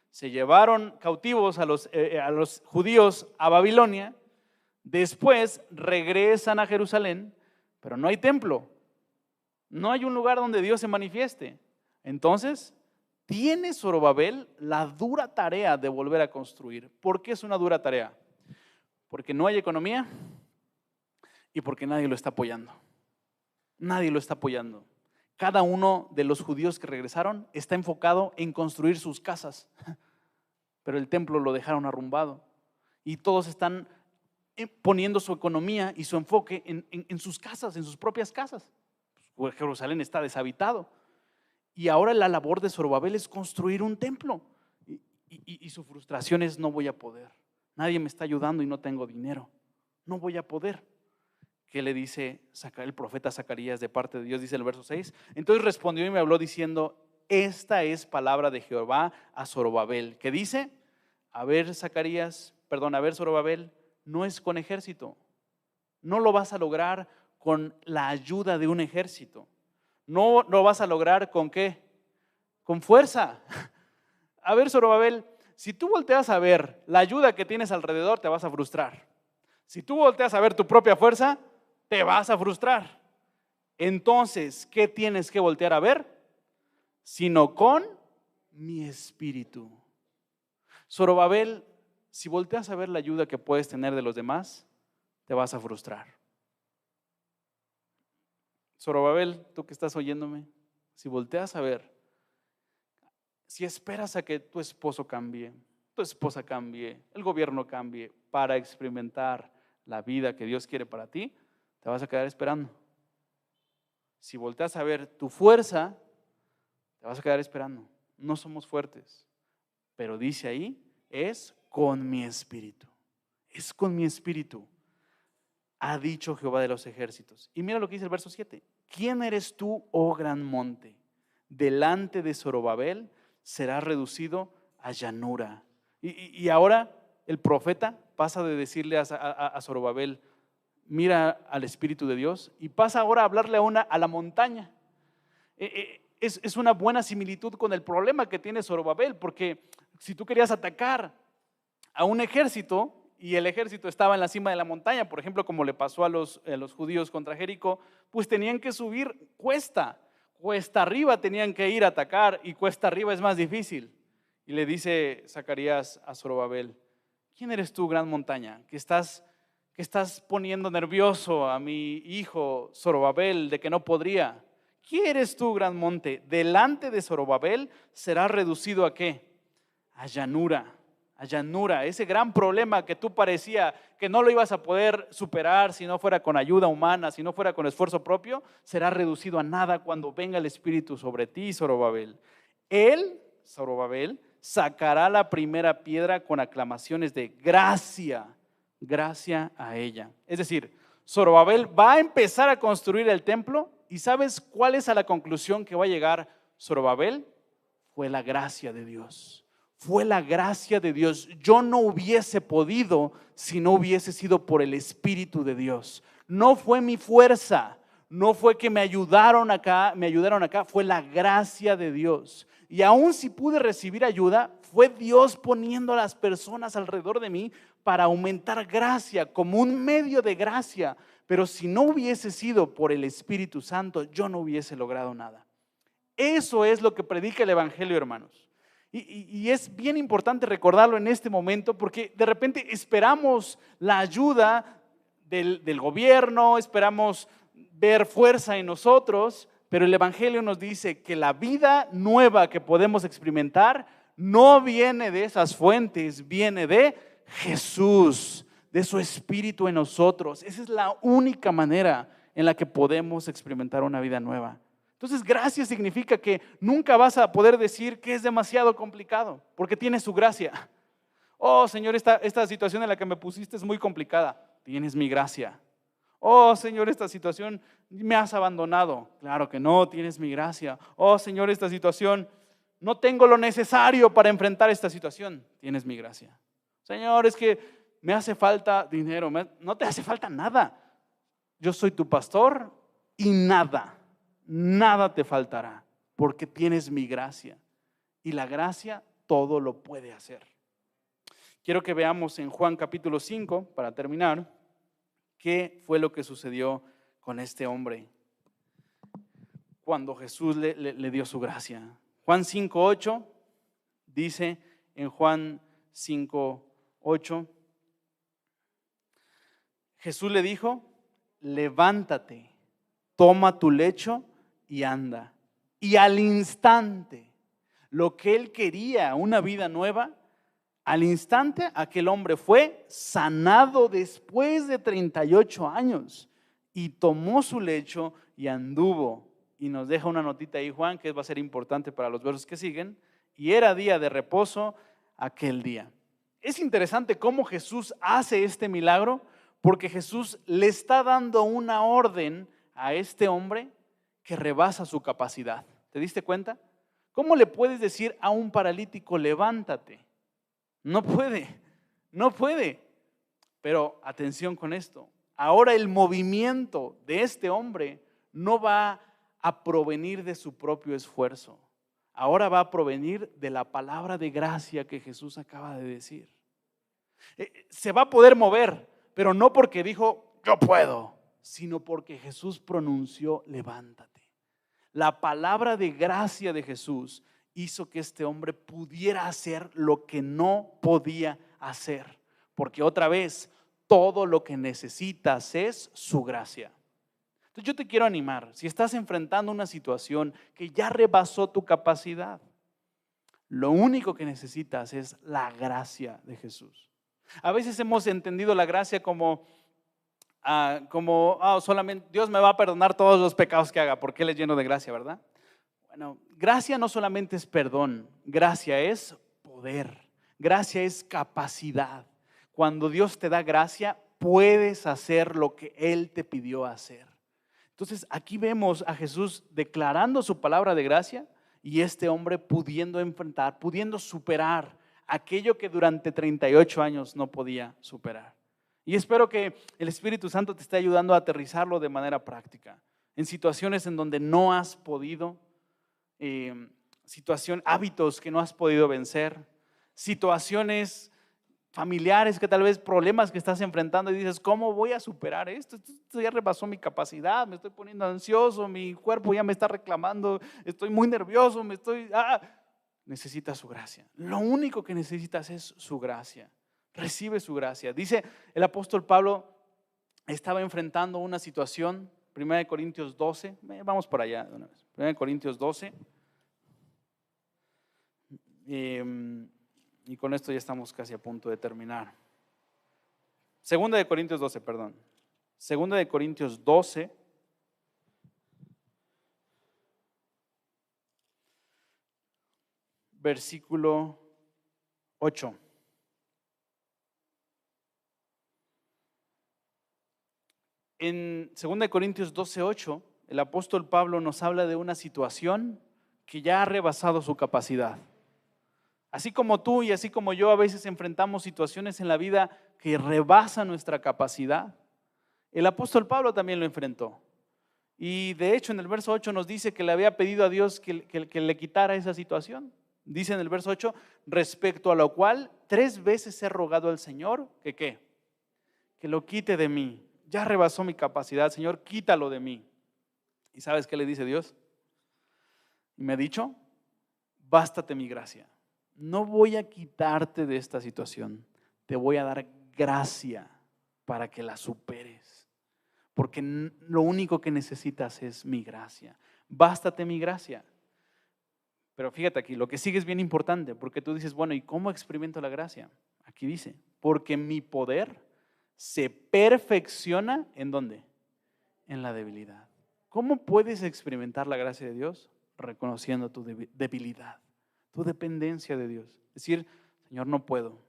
se llevaron cautivos a los judíos a Babilonia, después regresan a Jerusalén, pero no hay templo, no hay un lugar donde Dios se manifieste. Entonces, tiene Zorobabel la dura tarea de volver a construir. ¿Por qué es una dura tarea? Porque no hay economía y porque nadie lo está apoyando. Nadie lo está apoyando. Cada uno de los judíos que regresaron está enfocado en construir sus casas, pero el templo lo dejaron arrumbado y todos están poniendo su economía y su enfoque en sus casas, en sus propias casas. Pues Jerusalén está deshabitado. Y ahora la labor de Zorobabel es construir un templo. Y su frustración es: no voy a poder. Nadie me está ayudando y no tengo dinero. No voy a poder. ¿Qué le dice el profeta Zacarías de parte de Dios? Dice el verso 6. Entonces respondió y me habló diciendo: esta es palabra de Jehová a Zorobabel, que dice: a ver Zorobabel, no es con ejército. No lo vas a lograr con la ayuda de un ejército. No lo vas a lograr ¿con qué? Con fuerza. A ver, Zorobabel, si tú volteas a ver la ayuda que tienes alrededor, te vas a frustrar. Si tú volteas a ver tu propia fuerza, te vas a frustrar. Entonces, ¿qué tienes que voltear a ver? Sino con mi espíritu. Zorobabel, si volteas a ver la ayuda que puedes tener de los demás, te vas a frustrar. Zorobabel, tú que estás oyéndome, si volteas a ver, si esperas a que tu esposo cambie, tu esposa cambie, el gobierno cambie para experimentar la vida que Dios quiere para ti, te vas a quedar esperando. Si volteas a ver tu fuerza, te vas a quedar esperando. No somos fuertes, pero dice ahí, es con mi espíritu. Es con mi espíritu, ha dicho Jehová de los ejércitos. Y mira lo que dice el verso 7. ¿Quién eres tú, oh gran monte? Delante de Zorobabel será reducido a llanura. Y ahora el profeta pasa de decirle a Zorobabel, mira al Espíritu de Dios, y pasa ahora a hablarle a la montaña. Es una buena similitud con el problema que tiene Zorobabel, porque si tú querías atacar a un ejército y el ejército estaba en la cima de la montaña, por ejemplo, como le pasó a los judíos contra Jericó, pues tenían que subir cuesta arriba tenían que ir a atacar, y cuesta arriba es más difícil. Y le dice Zacarías a Zorobabel, ¿quién eres tú, gran montaña, que estás poniendo nervioso a mi hijo Zorobabel de que no podría? ¿Quién eres tú, gran monte? Delante de Zorobabel será reducido ¿a qué? A llanura. A llanura, ese gran problema que tú parecía que no lo ibas a poder superar si no fuera con ayuda humana, si no fuera con esfuerzo propio, será reducido a nada cuando venga el Espíritu sobre ti, Zorobabel. Él, Zorobabel, sacará la primera piedra con aclamaciones de gracia a ella. Es decir, Zorobabel va a empezar a construir el templo, y ¿sabes cuál es a la conclusión que va a llegar Zorobabel? Fue la gracia de Dios. Fue la gracia de Dios. Yo no hubiese podido si no hubiese sido por el Espíritu de Dios. No fue mi fuerza, no fue que me ayudaron acá, fue la gracia de Dios. Y aun si pude recibir ayuda, fue Dios poniendo a las personas alrededor de mí para aumentar gracia, como un medio de gracia. Pero si no hubiese sido por el Espíritu Santo, yo no hubiese logrado nada. Eso es lo que predica el Evangelio, hermanos. Y es bien importante recordarlo en este momento, porque de repente esperamos la ayuda del gobierno, esperamos ver fuerza en nosotros, pero el Evangelio nos dice que la vida nueva que podemos experimentar no viene de esas fuentes, viene de Jesús, de su Espíritu en nosotros. Esa es la única manera en la que podemos experimentar una vida nueva. Entonces, gracia significa que nunca vas a poder decir que es demasiado complicado, porque tiene su gracia. Oh, Señor, esta situación en la que me pusiste es muy complicada. Tienes mi gracia. Oh, Señor, esta situación me has abandonado. Claro que no, tienes mi gracia. Oh, Señor, esta situación, no tengo lo necesario para enfrentar esta situación. Tienes mi gracia. Señor, es que me hace falta dinero. No te hace falta nada. Yo soy tu pastor y nada te faltará, porque tienes mi gracia, y la gracia todo lo puede hacer. Quiero que veamos en Juan capítulo 5, para terminar, qué fue lo que sucedió con este hombre cuando Jesús le dio su gracia. Juan 5:8 dice, en Juan 5:8, Jesús le dijo, levántate, toma tu lecho y anda. Y al instante, lo que él quería, una vida nueva, al instante aquel hombre fue sanado después de 38 años y tomó su lecho y anduvo. Y nos deja una notita ahí Juan, que va a ser importante para los versos que siguen. Y era día de reposo aquel día. Es interesante cómo Jesús hace este milagro, porque Jesús le está dando una orden a este hombre que rebasa su capacidad. ¿Te diste cuenta? ¿Cómo le puedes decir a un paralítico, levántate? No puede, no puede. Pero atención con esto. Ahora el movimiento de este hombre no va a provenir de su propio esfuerzo. Ahora va a provenir de la palabra de gracia que Jesús acaba de decir. Se va a poder mover, pero no porque dijo yo puedo, sino porque Jesús pronunció levántate. La palabra de gracia de Jesús hizo que este hombre pudiera hacer lo que no podía hacer. Porque otra vez, todo lo que necesitas es su gracia. Entonces yo te quiero animar, si estás enfrentando una situación que ya rebasó tu capacidad, lo único que necesitas es la gracia de Jesús. A veces hemos entendido la gracia como solamente Dios me va a perdonar todos los pecados que haga, porque Él es lleno de gracia, ¿verdad? Bueno, gracia no solamente es perdón, gracia es poder, gracia es capacidad. Cuando Dios te da gracia, puedes hacer lo que Él te pidió hacer. Entonces aquí vemos a Jesús declarando su palabra de gracia y este hombre pudiendo enfrentar, pudiendo superar aquello que durante 38 años no podía superar. Y espero que el Espíritu Santo te esté ayudando a aterrizarlo de manera práctica. En situaciones en donde no has podido, hábitos que no has podido vencer, situaciones familiares que tal vez problemas que estás enfrentando y dices, ¿cómo voy a superar esto? Esto ya rebasó mi capacidad, me estoy poniendo ansioso, mi cuerpo ya me está reclamando, estoy muy nervioso, necesitas su gracia. Lo único que necesitas es su gracia. Recibe su gracia. Dice el apóstol Pablo, estaba enfrentando una situación, 1 Corintios 12, vamos por allá de una vez, 1 Corintios 12, y con esto ya estamos casi a punto de terminar. 2 Corintios 12, perdón. 2 Corintios 12, versículo 8. En 2 Corintios 12:8, el apóstol Pablo nos habla de una situación que ya ha rebasado su capacidad. Así como tú y así como yo a veces enfrentamos situaciones en la vida que rebasan nuestra capacidad, el apóstol Pablo también lo enfrentó. Y de hecho en el verso 8 nos dice que le había pedido a Dios que le quitara esa situación. Dice en el verso 8, respecto a lo cual 3 veces he rogado al Señor que ¿qué? Que lo quite de mí. Ya rebasó mi capacidad, Señor, quítalo de mí. ¿Y sabes qué le dice Dios? Y me ha dicho, bástate mi gracia. No voy a quitarte de esta situación, te voy a dar gracia para que la superes. Porque lo único que necesitas es mi gracia. Bástate mi gracia. Pero fíjate aquí, lo que sigue es bien importante, porque tú dices, bueno, ¿y cómo experimento la gracia? Aquí dice, porque mi poder se perfecciona, ¿en dónde? En la debilidad. ¿Cómo puedes experimentar la gracia de Dios? Reconociendo tu debilidad, tu dependencia de Dios. Decir, Señor, no puedo,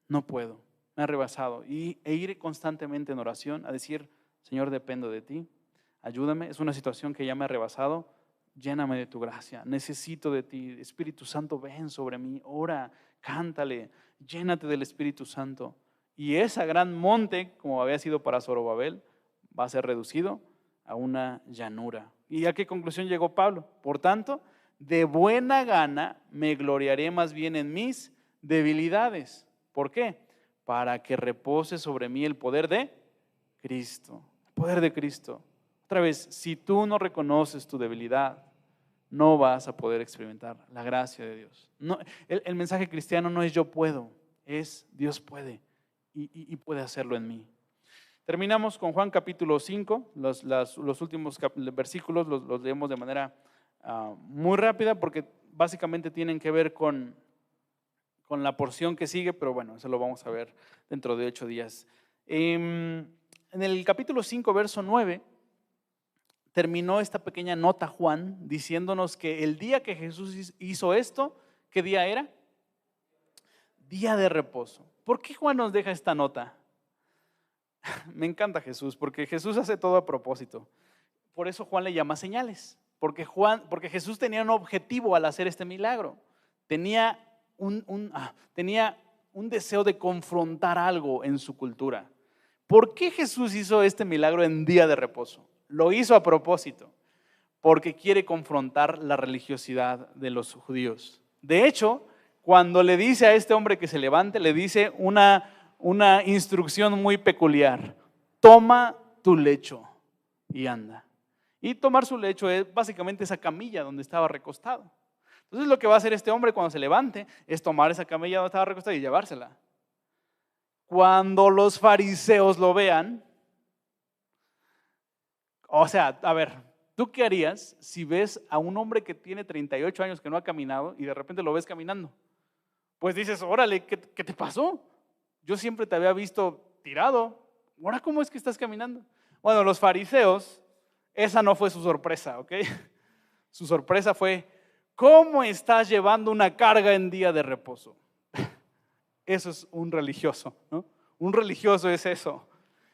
me ha rebasado. E ir constantemente en oración a decir, Señor, dependo de ti, ayúdame, es una situación que ya me ha rebasado, lléname de tu gracia, necesito de ti, Espíritu Santo, ven sobre mí, ora, cántale, llénate del Espíritu Santo. Y ese gran monte, como había sido para Zorobabel, va a ser reducido a una llanura. ¿Y a qué conclusión llegó Pablo? Por tanto, de buena gana me gloriaré más bien en mis debilidades. ¿Por qué? Para que repose sobre mí el poder de Cristo. El poder de Cristo. Otra vez, si tú no reconoces tu debilidad, no vas a poder experimentar la gracia de Dios. No, el mensaje cristiano no es yo puedo, es Dios puede y puede hacerlo en mí. Terminamos con Juan capítulo 5, los últimos versículos los leemos de manera muy rápida porque básicamente tienen que ver con la porción que sigue, pero bueno, eso lo vamos a ver dentro de 8 días. En el capítulo 5, verso 9, terminó esta pequeña nota Juan diciéndonos que el día que Jesús hizo esto, ¿qué día era? Día de reposo. ¿Por qué Juan nos deja esta nota? Me encanta Jesús, porque Jesús hace todo a propósito. Por eso Juan le llama señales, porque Jesús tenía un objetivo al hacer este milagro. Tenía un un deseo de confrontar algo en su cultura. ¿Por qué Jesús hizo este milagro en día de reposo? Lo hizo a propósito, porque quiere confrontar la religiosidad de los judíos. De hecho, cuando le dice a este hombre que se levante, le dice una instrucción muy peculiar: toma tu lecho y anda. Y tomar su lecho es básicamente esa camilla donde estaba recostado. Entonces lo que va a hacer este hombre cuando se levante es tomar esa camilla donde estaba recostado y llevársela. Cuando los fariseos lo vean, o sea, a ver, ¿tú qué harías si ves a un hombre que tiene 38 años que no ha caminado y de repente lo ves caminando? Pues dices, órale, ¿qué te pasó? Yo siempre te había visto tirado, ¿ahora cómo es que estás caminando? Bueno, los fariseos, esa no fue su sorpresa, ¿ok? Su sorpresa fue: ¿cómo estás llevando una carga en día de reposo? Eso es un religioso, ¿no? Un religioso es eso.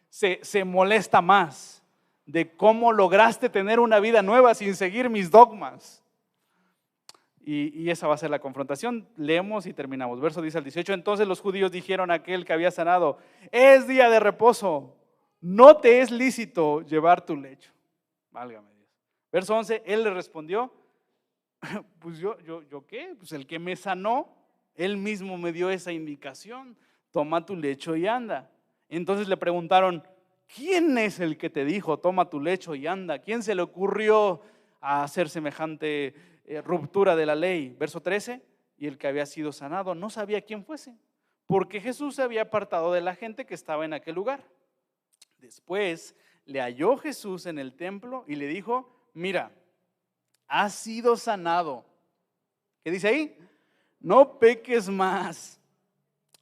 Se molesta más de cómo lograste tener una vida nueva sin seguir mis dogmas. Y esa va a ser la confrontación. Leemos y terminamos. Verso 10 al 18. Entonces los judíos dijeron a aquel que había sanado: es día de reposo, no te es lícito llevar tu lecho. Válgame Dios. Verso 11, él le respondió: pues yo ¿qué? Pues el que me sanó, él mismo me dio esa indicación: toma tu lecho y anda. Entonces le preguntaron: ¿quién es el que te dijo toma tu lecho y anda? ¿Quién se le ocurrió a hacer semejante ruptura de la ley? Verso 13, y el que había sido sanado no sabía quién fuese, porque Jesús se había apartado de la gente que estaba en aquel lugar. Después le halló Jesús en el templo y le dijo: mira, has sido sanado. ¿Qué dice ahí? No peques más,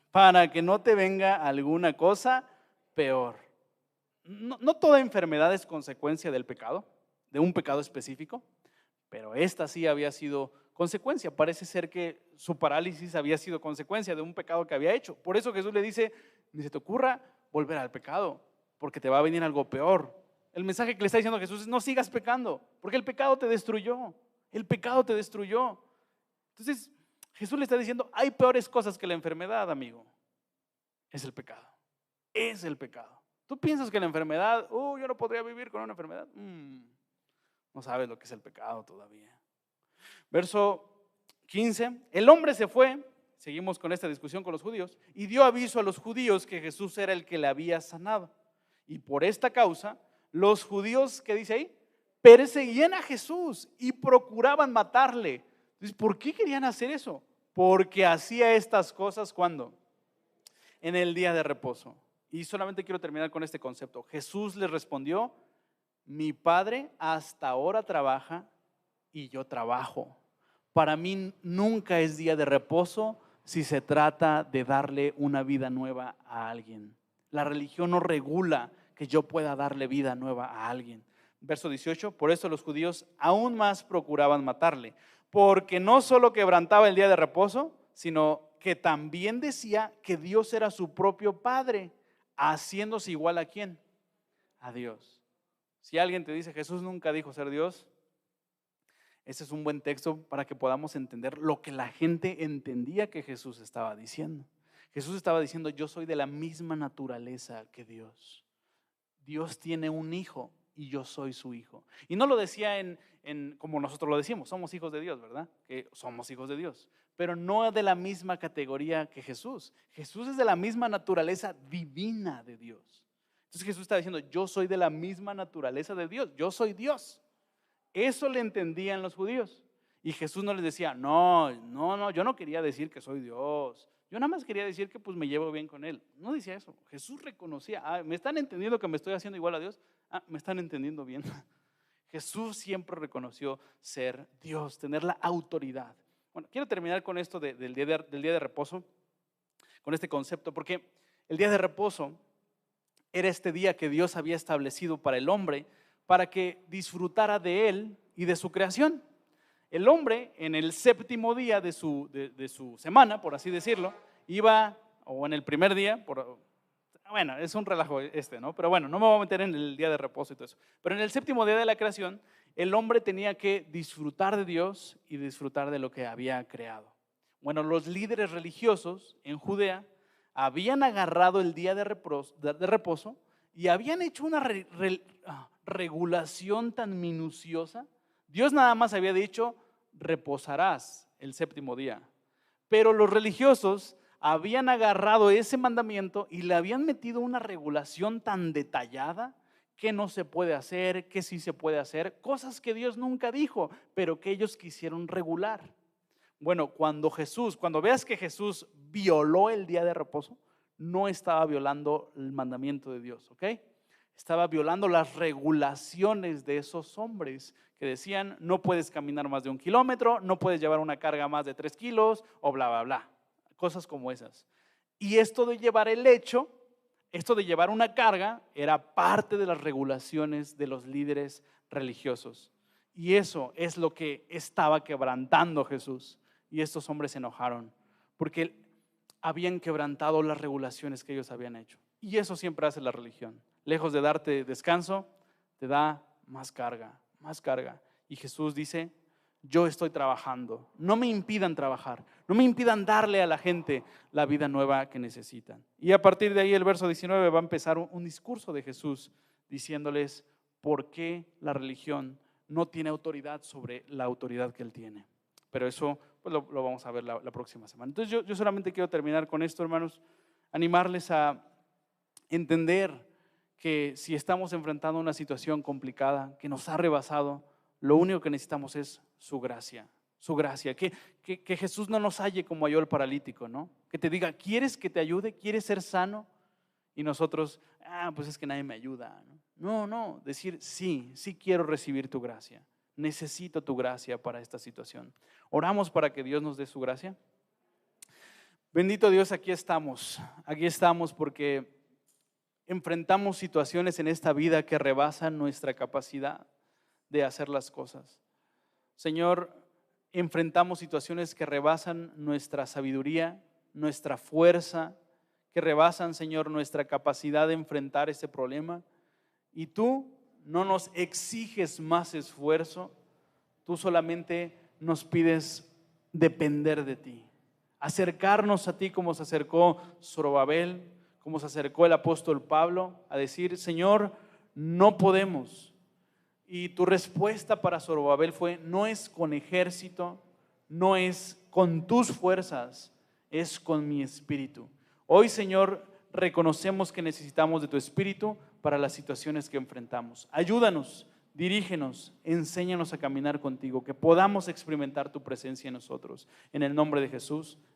para que no te venga alguna cosa peor. No toda enfermedad es consecuencia del pecado, de un pecado específico, pero esta sí había sido consecuencia. Parece ser que su parálisis había sido consecuencia de un pecado que había hecho. Por eso Jesús le dice: ni se te ocurra volver al pecado, porque te va a venir algo peor. El mensaje que le está diciendo Jesús es: no sigas pecando, porque el pecado te destruyó. El pecado te destruyó. Entonces Jesús le está diciendo: hay peores cosas que la enfermedad, amigo. Es el pecado. Es el pecado. Tú piensas que la enfermedad, yo no podría vivir con una enfermedad. No sabes lo que es el pecado todavía. Verso 15, el hombre se fue, seguimos con esta discusión con los judíos, y dio aviso a los judíos que Jesús era el que le había sanado. Y por esta causa, los judíos, ¿qué dice ahí? Perseguían a Jesús y procuraban matarle. Entonces, ¿por qué querían hacer eso? Porque hacía estas cosas, ¿cuándo? En el día de reposo. Y solamente quiero terminar con este concepto. Jesús les respondió: mi Padre hasta ahora trabaja y yo trabajo. Para mí nunca es día de reposo si se trata de darle una vida nueva a alguien. La religión no regula que yo pueda darle vida nueva a alguien. Verso 18, por eso los judíos aún más procuraban matarle, porque no solo quebrantaba el día de reposo, sino que también decía que Dios era su propio Padre, haciéndose igual ¿a quién? A Dios. Si alguien te dice Jesús nunca dijo ser Dios, ese es un buen texto para que podamos entender lo que la gente entendía que Jesús estaba diciendo. Jesús estaba diciendo: yo soy de la misma naturaleza que Dios. Dios tiene un hijo y yo soy su hijo. Y no lo decía como nosotros lo decimos, somos hijos de Dios, ¿verdad? Que somos hijos de Dios, pero no de la misma categoría que Jesús. Jesús es de la misma naturaleza divina de Dios. Entonces Jesús está diciendo: yo soy de la misma naturaleza de Dios, yo soy Dios. Eso le entendían los judíos. Y Jesús no les decía: no, yo no quería decir que soy Dios. Yo nada más quería decir que pues me llevo bien con Él. No decía eso. Jesús reconocía: ¿me están entendiendo que me estoy haciendo igual a Dios? Me están entendiendo bien. Jesús siempre reconoció ser Dios, tener la autoridad. Bueno, quiero terminar con esto del día de reposo, con este concepto, porque el día de reposo era este día que Dios había establecido para el hombre, para que disfrutara de él y de su creación. El hombre en el séptimo día de su semana, por así decirlo, iba, o en el primer día, bueno, es un relajo ¿no? Pero bueno, no me voy a meter en el día de reposo y todo eso. Pero en el séptimo día de la creación, el hombre tenía que disfrutar de Dios y disfrutar de lo que había creado. Bueno, los líderes religiosos en Judea habían agarrado el día de reposo y habían hecho una regulación tan minuciosa. Dios nada más había dicho, reposarás el séptimo día. Pero los religiosos habían agarrado ese mandamiento y le habían metido una regulación tan detallada, que no se puede hacer, que sí se puede hacer, cosas que Dios nunca dijo, pero que ellos quisieron regular. Bueno, cuando veas que Jesús violó el día de reposo, no estaba violando el mandamiento de Dios, ¿ok? Estaba violando las regulaciones de esos hombres que decían, no puedes caminar más de 1 kilómetro, no puedes llevar una carga más de 3 kilos, o bla, bla, bla. Cosas como esas. Y esto de llevar esto de llevar una carga, era parte de las regulaciones de los líderes religiosos. Y eso es lo que estaba quebrantando Jesús. Y estos hombres se enojaron, porque habían quebrantado las regulaciones que ellos habían hecho. Y eso siempre hace la religión. Lejos de darte descanso, te da más carga, más carga. Y Jesús dice, yo estoy trabajando, no me impidan trabajar, no me impidan darle a la gente la vida nueva que necesitan. Y a partir de ahí el verso 19 va a empezar un discurso de Jesús diciéndoles por qué la religión no tiene autoridad sobre la autoridad que Él tiene. Pero eso pues lo vamos a ver la próxima semana. Entonces yo solamente quiero terminar con esto, hermanos, animarles a entender que si estamos enfrentando una situación complicada que nos ha rebasado, lo único que necesitamos es su gracia, que Jesús no nos halle como halló el paralítico, ¿no? Que te diga, ¿quieres que te ayude? ¿Quieres ser sano? Y nosotros, pues es que nadie me ayuda, ¿no? No, decir, sí quiero recibir tu gracia, necesito tu gracia para esta situación. Oramos para que Dios nos dé su gracia. Bendito Dios, aquí estamos porque enfrentamos situaciones en esta vida que rebasan nuestra capacidad de hacer las cosas. Señor, enfrentamos situaciones que rebasan nuestra sabiduría, nuestra fuerza, que rebasan, Señor, nuestra capacidad de enfrentar ese problema. Y tú no nos exiges más esfuerzo, tú solamente nos pides depender de ti, acercarnos a ti como se acercó Zorobabel, como se acercó el apóstol Pablo, a decir, Señor, no podemos. Y tu respuesta para Zorobabel fue, no es con ejército, no es con tus fuerzas, es con mi espíritu. Hoy, Señor, reconocemos que necesitamos de tu espíritu para las situaciones que enfrentamos. Ayúdanos, dirígenos, enséñanos a caminar contigo, que podamos experimentar tu presencia en nosotros. En el nombre de Jesús. Amén.